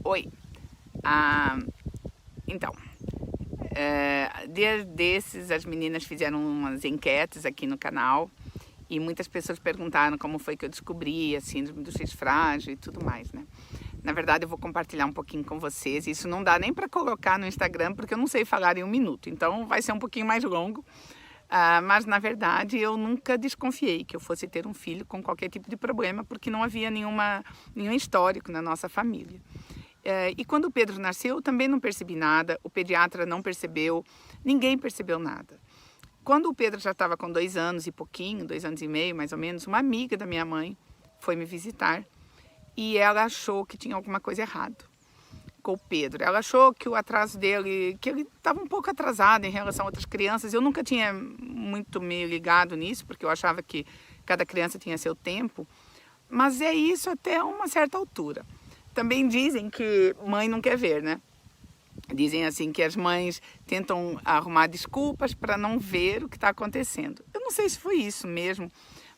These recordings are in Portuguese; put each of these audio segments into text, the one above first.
Oi. Então, dia desses as meninas fizeram umas enquetes aqui no canal e muitas pessoas perguntaram como foi que eu descobri a síndrome do X frágil e tudo mais, né? Na verdade, eu vou compartilhar um pouquinho com vocês. Isso não dá nem para colocar no Instagram, porque eu não sei falar em 1 minuto. Então, vai ser um pouquinho mais longo. Mas, na verdade, eu nunca desconfiei que eu fosse ter um filho com qualquer tipo de problema, porque não havia nenhum histórico na nossa família. E quando o Pedro nasceu, eu também não percebi nada. O pediatra não percebeu, ninguém percebeu nada. Quando o Pedro já estava com 2 anos e pouquinho, 2 anos e meio, mais ou menos, uma amiga da minha mãe foi me visitar. E ela achou que tinha alguma coisa errada com o Pedro. Ela achou que o atraso dele, que ele estava um pouco atrasado em relação a outras crianças. Eu nunca tinha muito me ligado nisso, porque eu achava que cada criança tinha seu tempo. Mas é isso até uma certa altura. Também dizem que mãe não quer ver, né? Dizem assim que as mães tentam arrumar desculpas para não ver o que está acontecendo. Eu não sei se foi isso mesmo.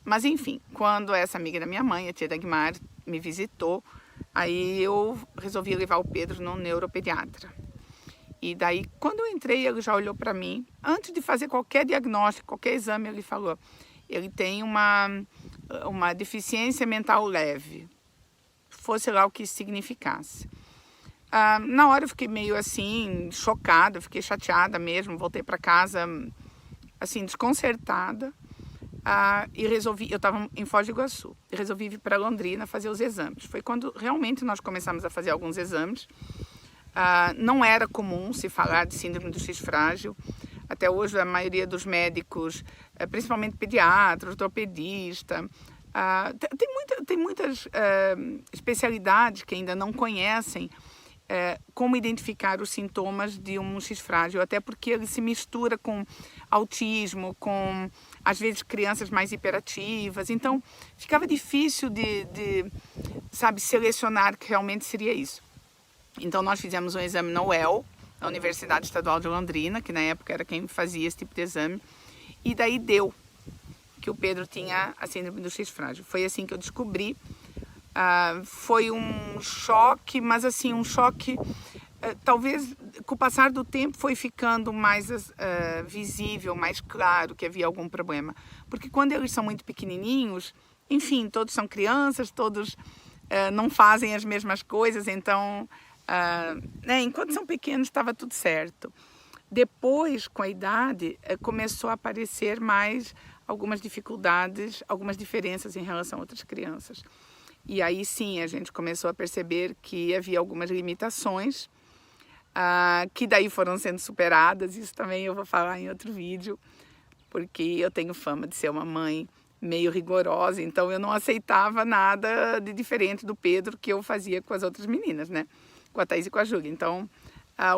Mas enfim, quando essa amiga da minha mãe, a tia Dagmar, me visitou, aí eu resolvi levar o Pedro no neuropediatra. E daí, quando eu entrei, ele já olhou para mim. Antes de fazer qualquer diagnóstico, qualquer exame, ele falou: ele tem uma deficiência mental leve, fosse lá o que isso significasse. Na hora eu fiquei meio assim, chocada, fiquei chateada mesmo, voltei para casa assim, desconcertada. E resolvi, eu estava em Foz do Iguaçu, e resolvi vir para Londrina fazer os exames. Foi quando realmente nós começamos a fazer alguns exames. Não era comum se falar de síndrome do X frágil. Até hoje a maioria dos médicos, principalmente pediatra, ortopedista, tem muitas especialidades que ainda não conhecem como identificar os sintomas de um X frágil, até porque ele se mistura com autismo, com às vezes crianças mais hiperativas, então ficava difícil de selecionar que realmente seria isso. Então nós fizemos um exame na UEL, na Universidade Estadual de Londrina, que na época era quem fazia esse tipo de exame, e daí deu que o Pedro tinha a síndrome do X frágil. Foi assim que eu descobri. Foi um choque, mas assim, um choque, talvez com o passar do tempo foi ficando mais visível, mais claro que havia algum problema. Porque quando eles são muito pequenininhos, enfim, todos são crianças, todos não fazem as mesmas coisas, então, enquanto são pequenos estava tudo certo. Depois, com a idade, começou a aparecer mais algumas dificuldades, algumas diferenças em relação a outras crianças. E aí sim, a gente começou a perceber que havia algumas limitações, que daí foram sendo superadas. Isso também eu vou falar em outro vídeo, porque eu tenho fama de ser uma mãe meio rigorosa, então eu não aceitava nada de diferente do Pedro que eu fazia com as outras meninas, né? Com a Thaís e com a Júlia. Então,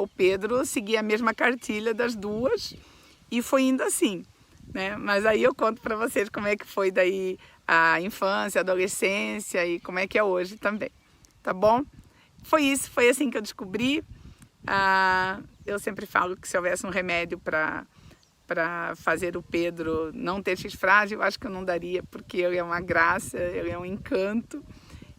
o Pedro seguia a mesma cartilha das duas e foi indo assim, né? Mas aí eu conto para vocês como é que foi daí a infância, a adolescência e como é que é hoje também, tá bom? Foi isso, foi assim que eu descobri. Eu sempre falo que se houvesse um remédio para fazer o Pedro não ter X frágil, eu acho que eu não daria, porque ele é uma graça, ele é um encanto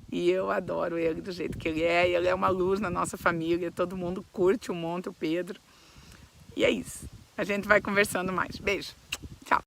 e eu adoro ele do jeito que ele é uma luz na nossa família, todo mundo curte um monte o Pedro. E é isso, a gente vai conversando mais. Beijo, tchau!